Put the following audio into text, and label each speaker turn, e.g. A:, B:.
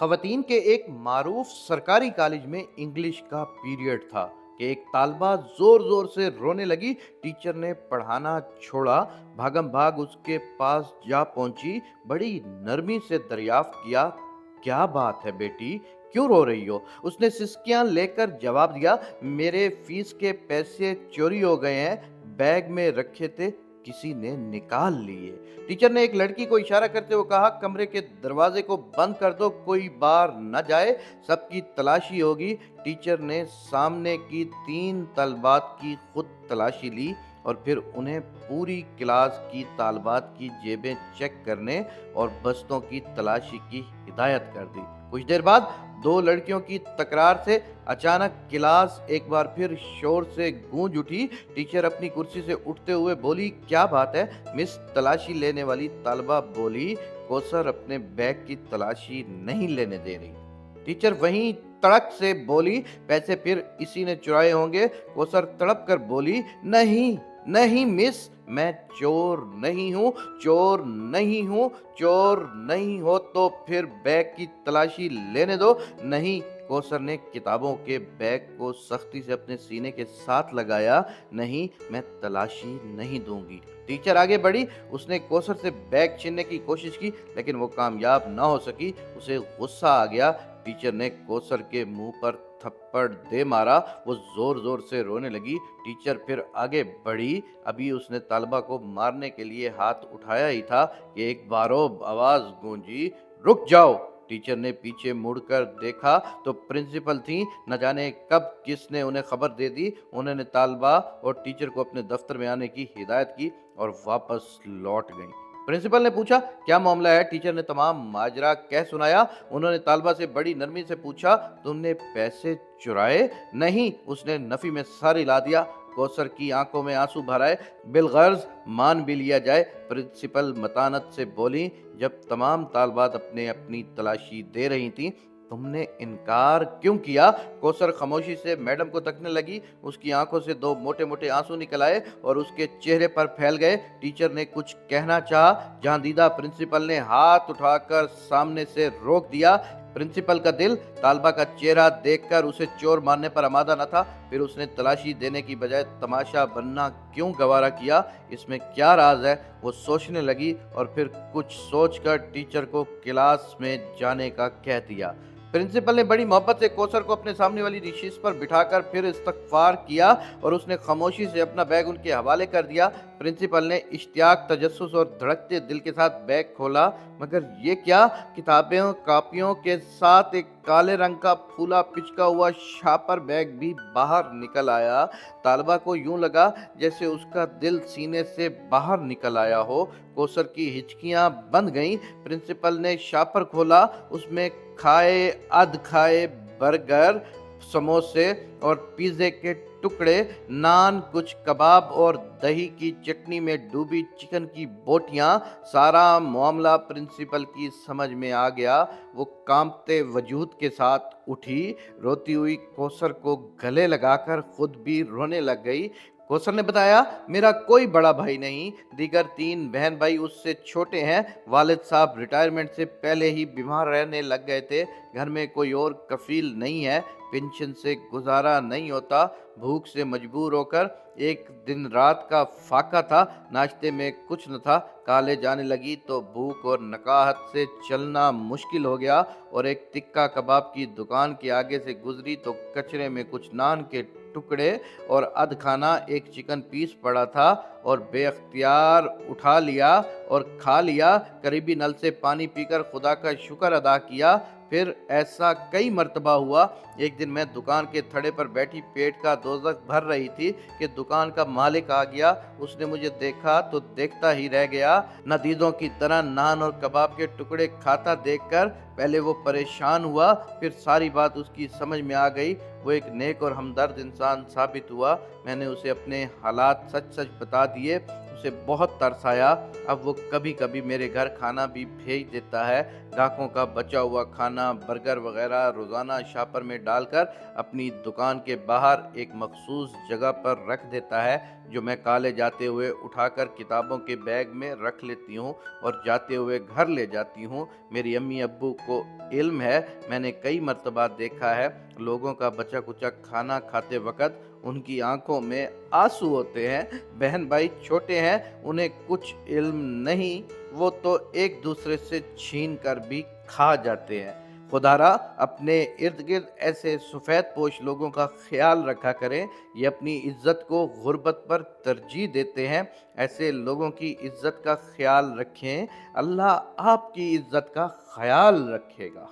A: खवातीन के एक मारूफ सरकारी कॉलेज में इंग्लिश का पीरियड था कि एक तालबा जोर जोर से रोने लगी। टीचर ने पढ़ाना छोड़ा, भागम भाग उसके पास जा पहुंची, बड़ी नरमी से दरियाफ्त किया, क्या बात है बेटी, क्यों रो रही हो? उसने सिसकियां लेकर जवाब दिया, मेरे फीस के पैसे चोरी हो गए हैं, बैग में रखे थे, किसी ने निकाल लिए। टीचर ने एक लड़की को इशारा करते हुए कहा, कमरे के दरवाजे को बंद कर दो, कोई बाहर न जाए, सबकी तलाशी होगी। टीचर ने सामने की 3 तलबात की खुद तलाशी ली और फिर उन्हें पूरी क्लास की तालबात की जेबें चेक करने और बस्तों की तलाशी की हिदायत कर दी। कुछ देर बाद 2 लड़कियों की तकरार से अचानक क्लास एक बार फिर शोर से गूंज उठी। टीचर अपनी कुर्सी से उठते हुए बोली, क्या बात है मिस? तलाशी लेने वाली तालिबा बोली, कौसर अपने बैग की तलाशी नहीं लेने दे रही। टीचर वहीं तड़क से बोली, पैसे फिर इसी ने चुराए होंगे। कौसर तड़प कर बोली, नहीं नहीं मिस, मैं चोर नहीं हूँ, चोर नहीं हूँ, चोर नहीं हो तो फिर बैग की तलाशी लेने दो। नहीं। कौसर ने किताबों के बैग को सख्ती से अपने सीने के साथ लगाया, नहीं, मैं तलाशी नहीं दूंगी। टीचर आगे बढ़ी, उसने कौसर से बैग छीनने की कोशिश की लेकिन वो कामयाब ना हो सकी। उसे गुस्सा आ गया। टीचर ने कौसर के मुंह पर थप्पड़ दे मारा, वो जोर जोर से रोने लगी। टीचर फिर आगे बढ़ी, अभी उसने तालिबा को मारने के लिए हाथ उठाया ही था कि एक बारोब आवाज गूंजी, रुक जाओ। टीचर ने पीछे मुड़कर देखा तो प्रिंसिपल थी। न जाने कब किसने उन्हें खबर दे दी। उन्होंने तालिबा और टीचर को अपने दफ्तर में आने की हिदायत की और वापस लौट गईं। प्रिंसिपल ने पूछा, क्या मामला है? टीचर ने तमाम माजरा कह सुनाया। उन्होंने तालिबा से बड़ी नरमी से पूछा, तुमने पैसे चुराए? नहीं, उसने नफी में सर हिला दिया। कौसर की आंखों में आंसू भर आए। बिलगर्ज मान भी लिया जाए, प्रिंसिपल मतानत से बोली, जब तमाम तालिबात अपने अपनी तलाशी दे रही थीं, तुमने इनकार क्यों किया? कौसर खामोशी से मैडम को तकने लगी। उसकी आंखों से 2 मोटे मोटे आंसू निकल आए और उसके चेहरे पर फैल गए। टीचर ने कुछ कहना चाहा, जहां दीदा प्रिंसिपल ने हाथ उठाकर सामने से रोक दिया। प्रिंसिपल का दिल तालिबा का चेहरा देखकर उसे चोर मारने पर आमादा न था। फिर उसने तलाशी देने की बजाय तमाशा बनना क्यों गवारा किया? इसमें क्या राज है? वो सोचने लगी और फिर कुछ सोचकर टीचर को क्लास में जाने का कह दिया। प्रिंसिपल ने बड़ी मोहब्बत से कौसर को अपने सामने वाली रिशीस पर बिठाकर फिर इस्तगफार किया और उसने खामोशी से अपना बैग उनके हवाले कर दिया। प्रिंसिपल ने इश्तियाक, तजस्सुस और धड़कते दिल के साथ बैग खोला, मगर ये क्या? किताबें कापियों के साथ एक काले रंग का फूला पिचका हुआ शापर बैग भी बाहर निकल आया। तालिबा को यूं लगा जैसे उसका दिल सीने से बाहर निकल आया हो। कौसर की हिचकियां बंद गईं। प्रिंसिपल ने शापर खोला, उसमें खाए अध खाए बर्गर, समोसे और पिज़्ज़े के टुकड़े, नान, कुछ कबाब और दही की चटनी में डूबी चिकन की बोटियां। सारा मामला प्रिंसिपल की समझ में आ गया। वो कांपते वजूद के साथ उठी, रोती हुई कौसर को गले लगाकर खुद भी रोने लग गई। कौसर ने बताया, मेरा कोई बड़ा भाई नहीं, दीगर 3 बहन भाई उससे छोटे हैं। वालिद साहब रिटायरमेंट से पहले ही बीमार रहने लग गए थे। घर में कोई और कफील नहीं है, पेंशन से गुजारा नहीं होता। भूख से मजबूर होकर एक दिन रात का फाका था, नाश्ते में कुछ न था। कॉलेज जाने लगी तो भूख और नकाहत से चलना मुश्किल हो गया और एक टिक्का कबाब की दुकान के आगे से गुजरी तो कचरे में कुछ नान के टुकड़े और अध खाना एक चिकन पीस पड़ा था और बेअख्तियार उठा लिया और खा लिया। करीबी नल से पानी पीकर खुदा का शुक्र अदा किया। फिर ऐसा कई मर्तबा हुआ। एक दिन मैं दुकान के थड़े पर बैठी पेट का दोज़ख भर रही थी कि दुकान का मालिक आ गया। उसने मुझे देखा तो देखता ही रह गया। नदीदों की तरह नान और कबाब के टुकड़े खाता देखकर पहले वो परेशान हुआ, फिर सारी बात उसकी समझ में आ गई। वो एक नेक और हमदर्द इंसान साबित हुआ। मैंने उसे अपने हालात सच सच बता दिए। से बहुत तरस आया। अब वो कभी कभी मेरे घर खाना भी भेज देता है। ग्राहकों का बचा हुआ खाना, बर्गर वगैरह रोज़ाना शॉपर में डालकर अपनी दुकान के बाहर एक मखसूस जगह पर रख देता है, जो मैं कॉलेज जाते हुए उठाकर किताबों के बैग में रख लेती हूँ और जाते हुए घर ले जाती हूँ। मेरी अम्मी अब्बू को इल्म है, मैंने कई मर्तबा देखा है, लोगों का बचा कुचा खाना खाते वक्त उनकी आंखों में आंसू होते हैं। बहन भाई छोटे हैं, उन्हें कुछ इल्म नहीं, वो तो एक दूसरे से छीन कर भी खा जाते हैं। खुदारा अपने इर्द गिर्द ऐसे सफ़ेद पोश लोगों का ख्याल रखा करें, ये अपनी इज्जत को गुर्बत पर तरजीह देते हैं। ऐसे लोगों की इज्जत का ख्याल रखें, अल्लाह आपकी इज्जत का ख्याल रखेगा।